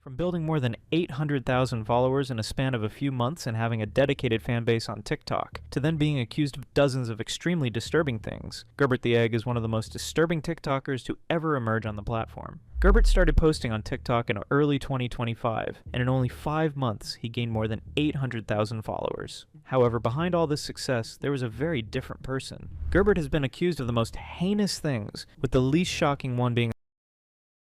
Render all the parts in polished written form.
From building more than 800,000 followers in a span of a few months and having a dedicated fan base on TikTok, to then being accused of dozens of extremely disturbing things, Gerbert the Egg is one of the most disturbing TikTokers to ever emerge on the platform. Gerbert started posting on TikTok in early 2025, and in only 5 months, he gained more than 800,000 followers. However, behind all this success, there was a very different person. Gerbert has been accused of the most heinous things, with the least shocking one being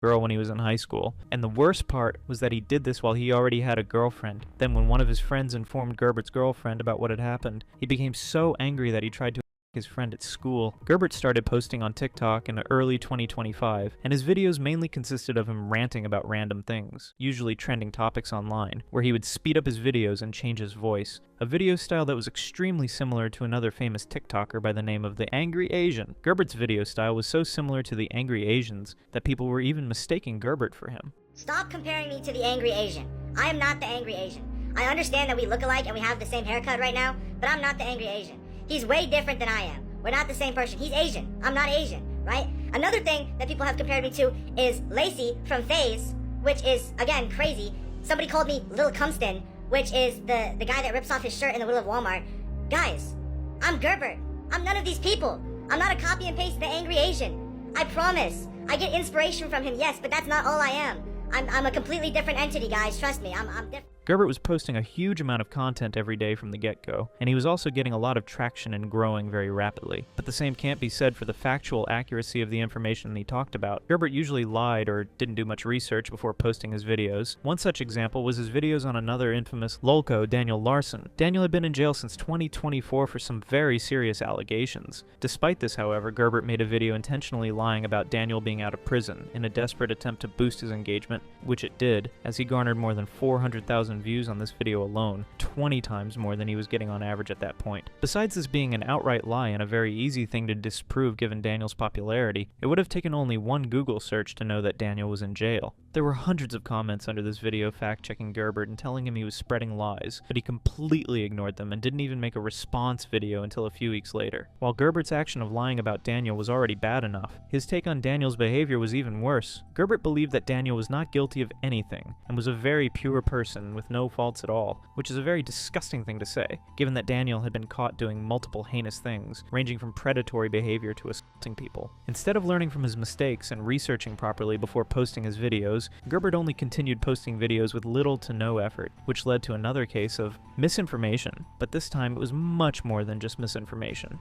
girl when he was in high school, and the worst part was that he did this while he already had a girlfriend. Then when one of his friends informed Gerbert's girlfriend about what had happened, he became so angry that he tried to his friend at school. Gerbert started posting on TikTok in early 2025, and his videos mainly consisted of him ranting about random things, usually trending topics online, where he would speed up his videos and change his voice, a video style that was extremely similar to another famous TikToker by the name of the Angry Asian. Gerbert's video style was so similar to the Angry Asians that people were even mistaking Gerbert for him. Stop comparing me to the Angry Asian. I am not the Angry Asian. I understand that we look alike and we have the same haircut right now, but I'm not the Angry Asian. He's way different than I am. We're not the same person. He's Asian. I'm not Asian, right? Another thing that people have compared me to is Lacey from FaZe, which is, again, crazy. Somebody called me Lil Cumston, which is the guy that rips off his shirt in the middle of Walmart. Guys, I'm Gerbert. I'm none of these people. I'm not a copy and paste of the Angry Asian. I promise. I get inspiration from him, yes, but that's not all I am. I'm a completely different entity, guys. Trust me, I'm different. Gerbert was posting a huge amount of content every day from the get-go, and he was also getting a lot of traction and growing very rapidly. But the same can't be said for the factual accuracy of the information he talked about. Gerbert usually lied or didn't do much research before posting his videos. One such example was his videos on another infamous lolco, Daniel Larson. Daniel had been in jail since 2024 for some very serious allegations. Despite this, however, Gerbert made a video intentionally lying about Daniel being out of prison in a desperate attempt to boost his engagement, which it did, as he garnered more than 400,000 views on this video alone, 20 times more than he was getting on average at that point. Besides this being an outright lie and a very easy thing to disprove given Daniel's popularity, it would have taken only one Google search to know that Daniel was in jail. There were hundreds of comments under this video fact-checking Gerbert and telling him he was spreading lies, but he completely ignored them and didn't even make a response video until a few weeks later. While Gerbert's action of lying about Daniel was already bad enough, his take on Daniel's behavior was even worse. Gerbert believed that Daniel was not guilty of anything, and was a very pure person with no faults at all, which is a very disgusting thing to say, given that Daniel had been caught doing multiple heinous things, ranging from predatory behavior to assaulting people. Instead of learning from his mistakes and researching properly before posting his videos, Gerbert only continued posting videos with little to no effort, which led to another case of misinformation, but this time it was much more than just misinformation.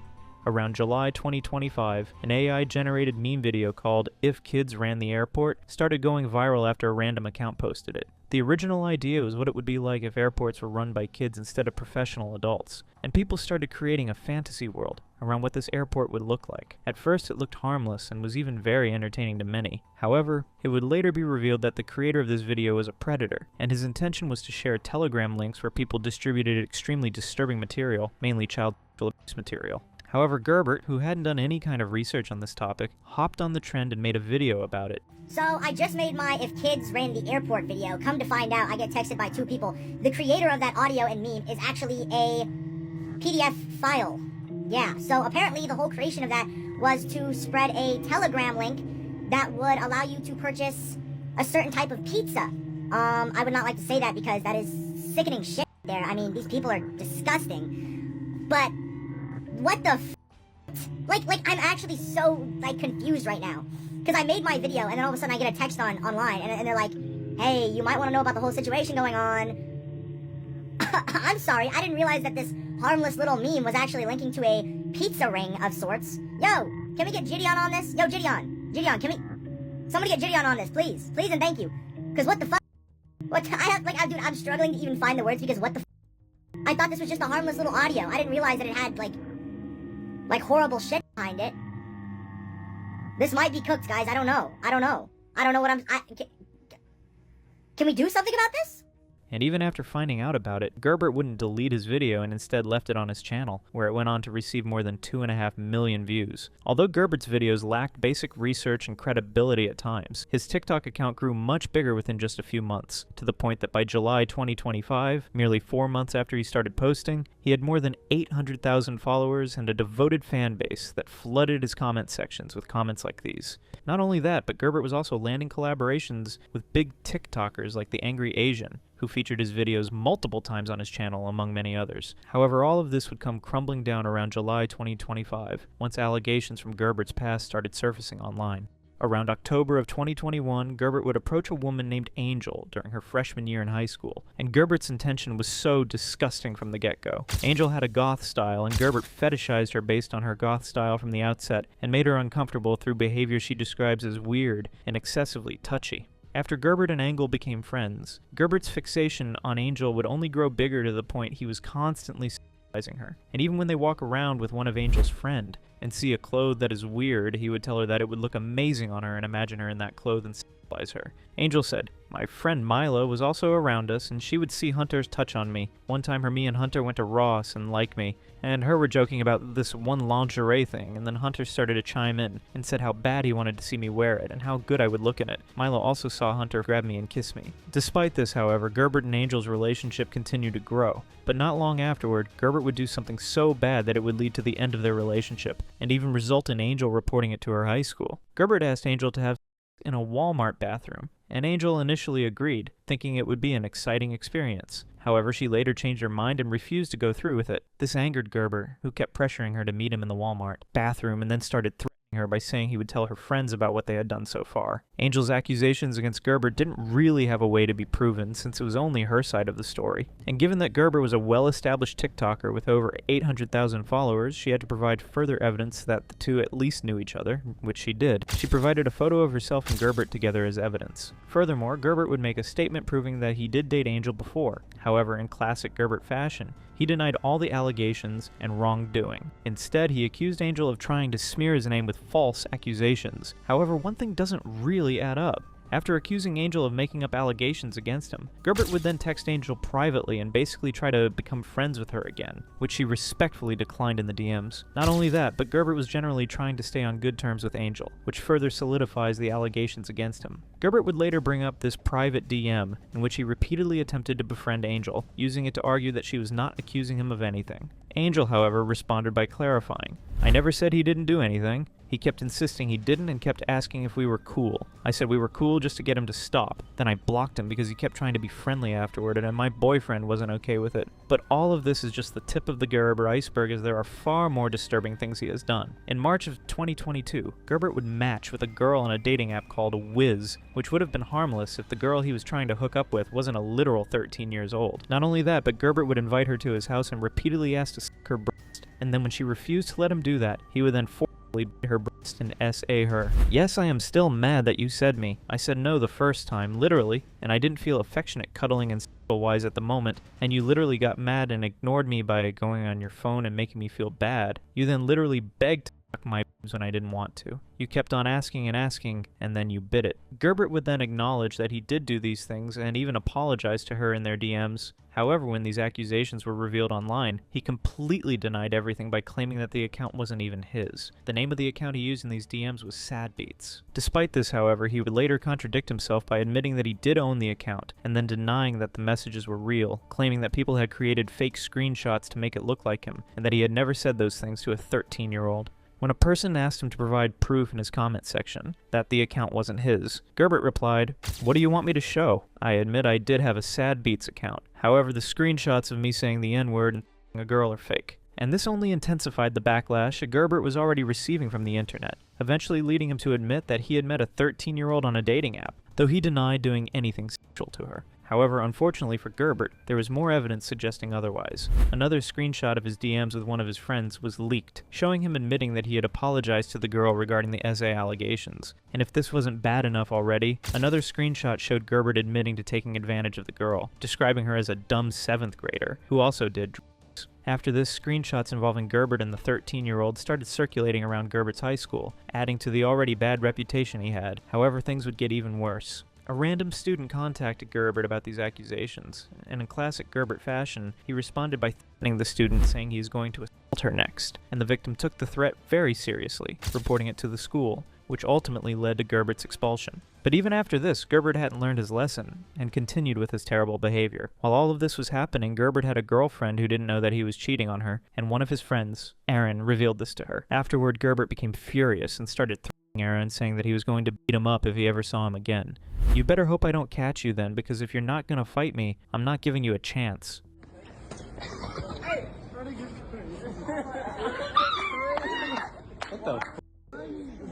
Around July 2025, an AI-generated meme video called "If Kids Ran the Airport" started going viral after a random account posted it. The original idea was what it would be like if airports were run by kids instead of professional adults, and people started creating a fantasy world around what this airport would look like. At first it looked harmless and was even very entertaining to many. However, it would later be revealed that the creator of this video was a predator, and his intention was to share Telegram links where people distributed extremely disturbing material, mainly child sexual abuse material. However, Gerbert, who hadn't done any kind of research on this topic, hopped on the trend and made a video about it. So I just made my "If Kids Ran the Airport" video. Come to find out, I get texted by 2 people. The creator of that audio and meme is actually a PDF file. Yeah, so apparently the whole creation of that was to spread a Telegram link that would allow you to purchase a certain type of pizza. I would not like to say that because that is sickening shit there. I mean, these people are disgusting. But what the f***? Like, I'm actually so, confused right now. Because I made my video, and then all of a sudden I get a text online, and they're like, "Hey, you might want to know about the whole situation going on." I'm sorry, I didn't realize that this harmless little meme was actually linking to a pizza ring of sorts. Yo, can we get Gideon on this? Yo, Gideon, can we... Somebody get Gideon on this, please. Please and thank you. Because what the fuck? Dude, I'm struggling to even find the words because what the fuck? I thought this was just a harmless little audio. I didn't realize that it had, horrible shit behind it. This might be cooked, guys. I don't know what can we do something about this? And even after finding out about it, Gerbert wouldn't delete his video and instead left it on his channel, where it went on to receive more than 2.5 million views. Although Gerbert's videos lacked basic research and credibility at times, his TikTok account grew much bigger within just a few months, to the point that by July 2025, merely 4 months after he started posting, he had more than 800,000 followers and a devoted fan base that flooded his comment sections with comments like these. Not only that, but Gerbert was also landing collaborations with big TikTokers like the Angry Asian, who featured his videos multiple times on his channel, among many others. However, all of this would come crumbling down around July 2025, once allegations from Gerbert's past started surfacing online. Around October of 2021, Gerbert would approach a woman named Angel during her freshman year in high school, and Gerbert's intention was so disgusting from the get-go. Angel had a goth style, and Gerbert fetishized her based on her goth style from the outset, and made her uncomfortable through behavior she describes as weird and excessively touchy. After Gerbert and Angel became friends, Gerbert's fixation on Angel would only grow bigger to the point he was constantly sexualizing her. And even when they walk around with one of Angel's friend and see a clothes that is weird, he would tell her that it would look amazing on her and imagine her in that clothes and sexualize her. Angel said, "My friend Mila was also around us, and she would see Hunter's touch on me. One time me and Hunter went to Ross and like me, and her were joking about this one lingerie thing, and then Hunter started to chime in and said how bad he wanted to see me wear it and how good I would look in it. Milo also saw Hunter grab me and kiss me." Despite this, however, Gerbert and Angel's relationship continued to grow, but not long afterward, Gerbert would do something so bad that it would lead to the end of their relationship, and even result in Angel reporting it to her high school. Gerbert asked Angel to have in a Walmart bathroom, and Angel initially agreed, thinking it would be an exciting experience. However, she later changed her mind and refused to go through with it. This angered Gerbert, who kept pressuring her to meet him in the Walmart bathroom and then started threatening her by saying he would tell her friends about what they had done so far. Angel's accusations against Gerbert didn't really have a way to be proven, since it was only her side of the story. And given that Gerbert was a well-established TikToker with over 800,000 followers, she had to provide further evidence that the two at least knew each other, which she did. She provided a photo of herself and Gerbert together as evidence. Furthermore, Gerbert would make a statement proving that he did date Angel before. However, in classic Gerbert fashion, he denied all the allegations and wrongdoing. Instead, he accused Angel of trying to smear his name with false accusations. However, one thing doesn't really add up. After accusing Angel of making up allegations against him, Gerbert would then text Angel privately and basically try to become friends with her again, which she respectfully declined in the DMs. Not only that, but Gerbert was generally trying to stay on good terms with Angel, which further solidifies the allegations against him. Gerbert would later bring up this private DM in which he repeatedly attempted to befriend Angel, using it to argue that she was not accusing him of anything. Angel, however, responded by clarifying, "I never said he didn't do anything. He kept insisting he didn't and kept asking if we were cool. I said we were cool just to get him to stop. Then I blocked him because he kept trying to be friendly afterward, and my boyfriend wasn't okay with it." But all of this is just the tip of the Gerbert iceberg, as there are far more disturbing things he has done. In March of 2022, Gerbert would match with a girl on a dating app called Wiz, which would have been harmless if the girl he was trying to hook up with wasn't a literal 13 years old. Not only that, but Gerbert would invite her to his house and repeatedly ask to suck her breast, and then when she refused to let him do that, he would then bite her breast and SA her. "Yes, I am still mad that you said me. I said no the first time, literally, and I didn't feel affectionate cuddling and sexual-wise at the moment, and you literally got mad and ignored me by going on your phone and making me feel bad. You then literally begged to suck my boobs when I didn't want to. You kept on asking and asking, and then you bit it." Gerbert would then acknowledge that he did do these things and even apologize to her in their DMs. However, when these accusations were revealed online, he completely denied everything by claiming that the account wasn't even his. The name of the account he used in these DMs was Sad Beats. Despite this, however, he would later contradict himself by admitting that he did own the account, and then denying that the messages were real, claiming that people had created fake screenshots to make it look like him, and that he had never said those things to a 13-year-old. When a person asked him to provide proof in his comment section that the account wasn't his, Gerbert replied, "What do you want me to show? I admit I did have a Sad Beats account. However, the screenshots of me saying the N-word and a girl are fake." And this only intensified the backlash Gerbert was already receiving from the internet, eventually leading him to admit that he had met a 13-year-old on a dating app, though he denied doing anything sexual to her. However, unfortunately for Gerbert, there was more evidence suggesting otherwise. Another screenshot of his DMs with one of his friends was leaked, showing him admitting that he had apologized to the girl regarding the SA allegations. And if this wasn't bad enough already, another screenshot showed Gerbert admitting to taking advantage of the girl, describing her as a dumb 7th grader, who also did drugs. After this, screenshots involving Gerbert and the 13-year-old started circulating around Gerbert's high school, adding to the already bad reputation he had. However, things would get even worse. A random student contacted Gerbert about these accusations, and in classic Gerbert fashion, he responded by threatening the student, saying he is going to assault her next, and the victim took the threat very seriously, reporting it to the school, which ultimately led to Gerbert's expulsion. But even after this, Gerbert hadn't learned his lesson, and continued with his terrible behavior. While all of this was happening, Gerbert had a girlfriend who didn't know that he was cheating on her, and one of his friends, Aaron, revealed this to her. Afterward, Gerbert became furious and started threatening Aaron, saying that he was going to beat him up if he ever saw him again. "You better hope I don't catch you then, because if you're not gonna fight me, I'm not giving you a chance." What the f***?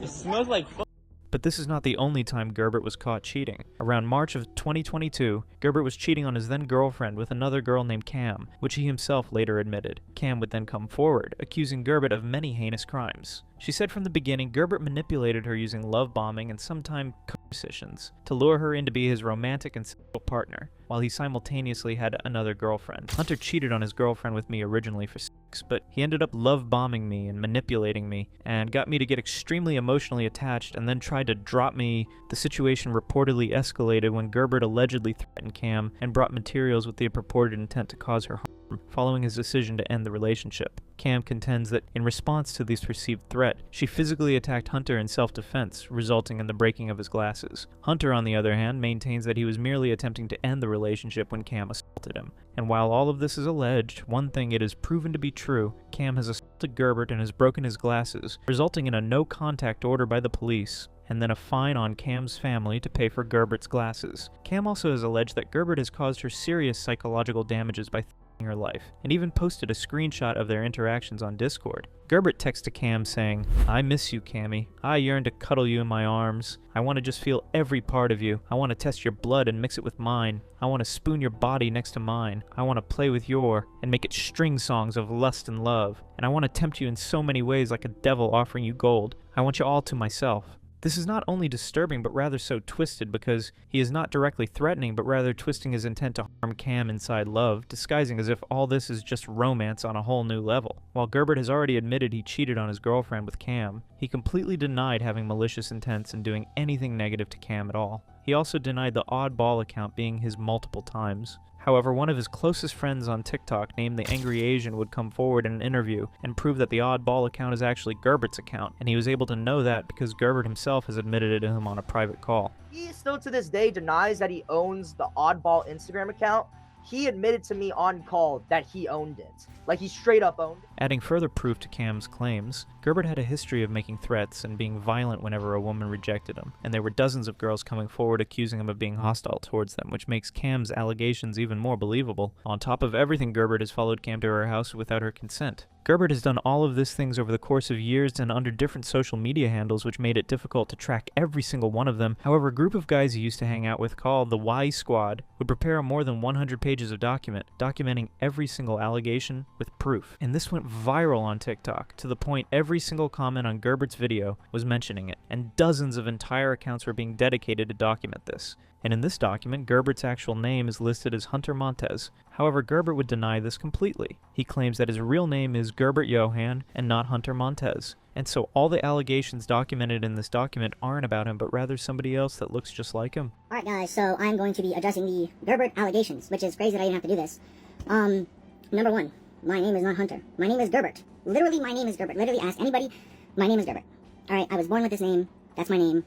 It smells like f***. But this is not the only time Gerbert was caught cheating. Around March of 2022, Gerbert was cheating on his then-girlfriend with another girl named Cam, which he himself later admitted. Cam would then come forward, accusing Gerbert of many heinous crimes. She said from the beginning Gerbert manipulated her using love bombing and sometimes accusations to lure her in to be his romantic and sexual partner, while he simultaneously had another girlfriend. Hunter cheated on his girlfriend with me originally for sex, but he ended up love bombing me and manipulating me, and got me to get extremely emotionally attached and then tried to drop me. The situation reportedly escalated when Gerbert allegedly threatened Cam and brought materials with the purported intent to cause her harm, following his decision to end the relationship. Cam contends that in response to this perceived threat, she physically attacked Hunter in self-defense, resulting in the breaking of his glasses. Hunter, on the other hand, maintains that he was merely attempting to end the relationship when Cam assaulted him. And while all of this is alleged, one thing it is proven to be true: Cam has assaulted Gerbert and has broken his glasses, resulting in a no-contact order by the police, and then a fine on Cam's family to pay for Gerbert's glasses. Cam also has alleged that Gerbert has caused her serious psychological damages by her life, and even posted a screenshot of their interactions on Discord. Gerbert texted Cam saying, "I miss you, Cammy. I yearn to cuddle you in my arms. I want to just feel every part of you. I want to test your blood and mix it with mine. I want to spoon your body next to mine. I want to play with your and make it string songs of lust and love. And I want to tempt you in so many ways like a devil offering you gold. I want you all to myself." This is not only disturbing, but rather so twisted, because he is not directly threatening, but rather twisting his intent to harm Cam inside love, disguising as if all this is just romance on a whole new level. While Gerbert has already admitted he cheated on his girlfriend with Cam, he completely denied having malicious intents and doing anything negative to Cam at all. He also denied the oddball account being his multiple times. However, one of his closest friends on TikTok, named the Angry Asian, would come forward in an interview and prove that the oddball account is actually Gerbert's account, and he was able to know that because Gerbert himself has admitted it to him on a private call. He still to this day denies that he owns the oddball Instagram account. He admitted to me on call that he owned it. Like, he straight up owned it. Adding further proof to Cam's claims, Gerbert had a history of making threats and being violent whenever a woman rejected him, and there were dozens of girls coming forward accusing him of being hostile towards them, which makes Cam's allegations even more believable. On top of everything, Gerbert has followed Cam to her house without her consent. Gerbert has done all of these things over the course of years and under different social media handles, which made it difficult to track every single one of them. However, a group of guys he used to hang out with, called the Y Squad, would prepare more than 100 pages of documenting every single allegation with proof. And this went viral on TikTok, to the point every single comment on Gerbert's video was mentioning it, and dozens of entire accounts were being dedicated to document this. And in this document, Gerbert's actual name is listed as Hunter Montez. However, Gerbert would deny this completely. He claims that his real name is Gerbert Johann and not Hunter Montez. And so all the allegations documented in this document aren't about him, but rather somebody else that looks just like him. Alright guys, so I'm going to be addressing the Gerbert allegations, which is crazy that I even have to do this. Number one, my name is not Hunter. My name is Gerbert. Literally, my name is Gerbert. Literally, ask anybody, my name is Gerbert. Alright, I was born with this name. That's my name.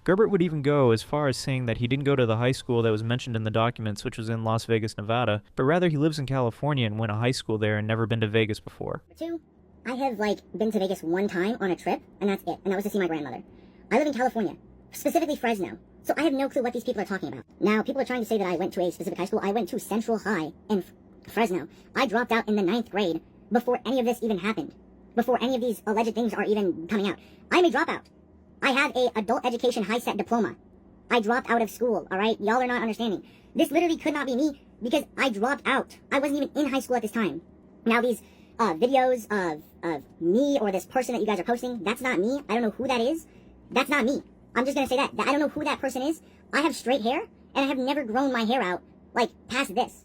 Gerbert would even go as far as saying that he didn't go to the high school that was mentioned in the documents, which was in Las Vegas, Nevada, but rather he lives in California and went to high school there and never been to Vegas before. Two, I have, been to Vegas one time on a trip, and that's it. And that was to see my grandmother. I live in California, specifically Fresno, so I have no clue what these people are talking about. Now, people are trying to say that I went to a specific high school. I went to Central High in Fresno. I dropped out in the 9th grade before any of this even happened, before any of these alleged things are even coming out. I'm a dropout. I have a adult education high-set diploma. I dropped out of school, alright? Y'all are not understanding. This literally could not be me because I dropped out. I wasn't even in high school at this time. Now these videos of me or this person that you guys are posting, that's not me. I don't know who that is. That's not me. I'm just gonna say that. I don't know who that person is. I have straight hair, and I have never grown my hair out, past this.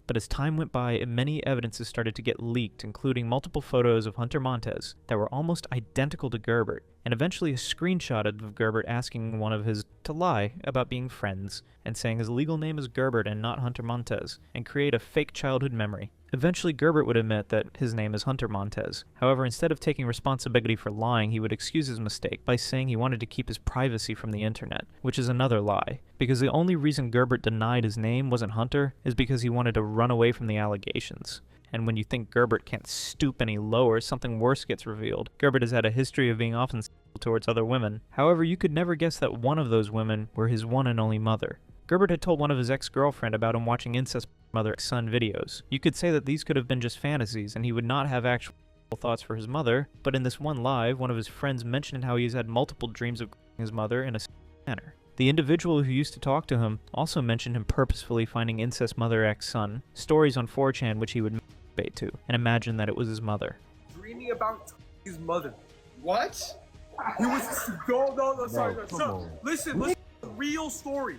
But as time went by, many evidences started to get leaked, including multiple photos of Hunter Montez that were almost identical to Gerbert, and eventually a screenshot of Gerbert asking one of his to lie about being friends, and saying his legal name is Gerbert and not Hunter Montez, and create a fake childhood memory. Eventually, Gerbert would admit that his name is Hunter Montez. However, instead of taking responsibility for lying, he would excuse his mistake by saying he wanted to keep his privacy from the internet, which is another lie, because the only reason Gerbert denied his name wasn't Hunter is because he wanted to run away from the allegations. And when you think Gerbert can't stoop any lower, something worse gets revealed. Gerbert has had a history of being often sexual towards other women. However, you could never guess that one of those women were his one and only mother. Gerbert had told one of his ex-girlfriend about him watching incest mother-son videos. You could say that these could have been just fantasies, and he would not have actual thoughts for his mother, but in this one live, one of his friends mentioned how he's had multiple dreams of his mother in a manner. The individual who used to talk to him also mentioned him purposefully finding incest mother-ex-son, stories on 4chan which he would masturbate to, and imagine that it was his mother. Dreaming about his mother. What? He was no, sorry. Listen, real story.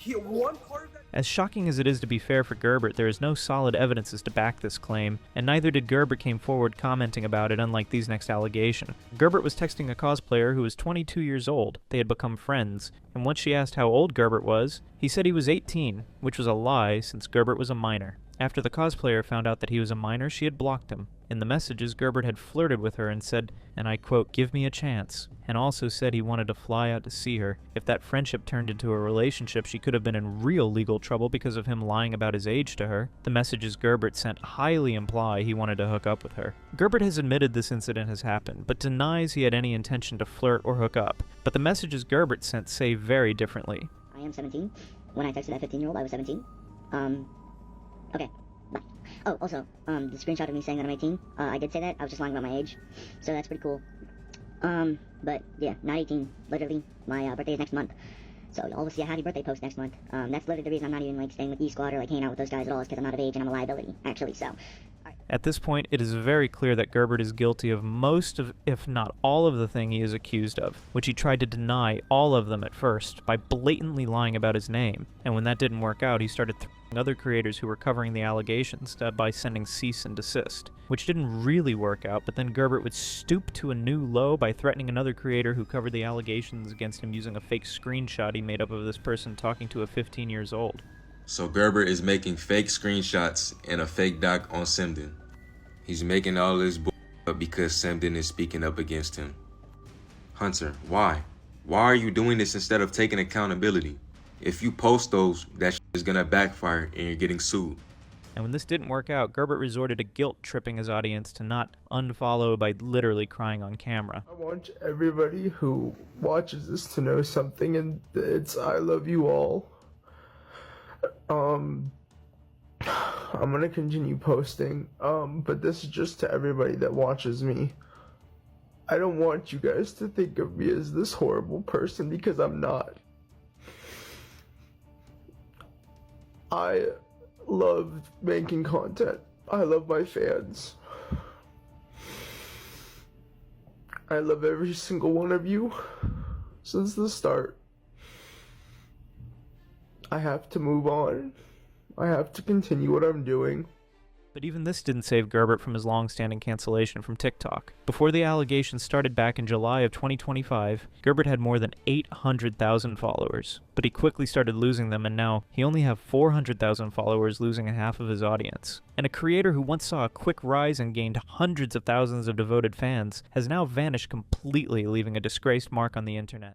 One part of that. As shocking as it is to be fair for Gerbert, there is no solid evidences to back this claim, and neither did Gerbert came forward commenting about it, unlike these next allegation. Gerbert was texting a cosplayer who was 22 years old. They had become friends, and once she asked how old Gerbert was, he said he was 18, which was a lie since Gerbert was a minor. After the cosplayer found out that he was a minor, she had blocked him. In the messages, Gerbert had flirted with her and said, and I quote, "Give me a chance," and also said he wanted to fly out to see her. If that friendship turned into a relationship, she could have been in real legal trouble because of him lying about his age to her. The messages Gerbert sent highly imply he wanted to hook up with her. Gerbert has admitted this incident has happened, but denies he had any intention to flirt or hook up. But the messages Gerbert sent say very differently. I am 17. When I texted that 15-year-old, I was 17. Okay. Bye. Oh, also, the screenshot of me saying that I'm 18, I did say that. I was just lying about my age. So that's pretty cool. But yeah, not 18. Literally, my birthday is next month. So y'all will see a happy birthday post next month. That's literally the reason I'm not even, like, staying with E-Squad or, like, hanging out with those guys at all, is because I'm out of age and I'm a liability, actually, so. At this point, it is very clear that Gerbert is guilty of most of, if not all of the thing he is accused of, which he tried to deny all of them at first by blatantly lying about his name. And when that didn't work out, he started threatening other creators who were covering the allegations by sending cease and desist, which didn't really work out, but then Gerbert would stoop to a new low by threatening another creator who covered the allegations against him using a fake screenshot he made up of this person talking to a 15 years old. So Gerbert is making fake screenshots and a fake doc on Semden. He's making all this up because Semden is speaking up against him. Hunter, why? Why are you doing this instead of taking accountability? If you post those, that shit is gonna backfire and you're getting sued. And when this didn't work out, Gerbert resorted to guilt-tripping his audience to not unfollow by literally crying on camera. I want everybody who watches this to know something, and it's I love you all. I'm gonna continue posting, but this is just to everybody that watches me. I don't want you guys to think of me as this horrible person, because I'm not. I love making content. I love my fans. I love every single one of you since the start. I have to move on. I have to continue what I'm doing. But even this didn't save Gerbert from his long-standing cancellation from TikTok. Before the allegations started back in July of 2025, Gerbert had more than 800,000 followers. But he quickly started losing them, and now he only has 400,000 followers, losing half of his audience. And a creator who once saw a quick rise and gained hundreds of thousands of devoted fans has now vanished completely, leaving a disgraced mark on the internet.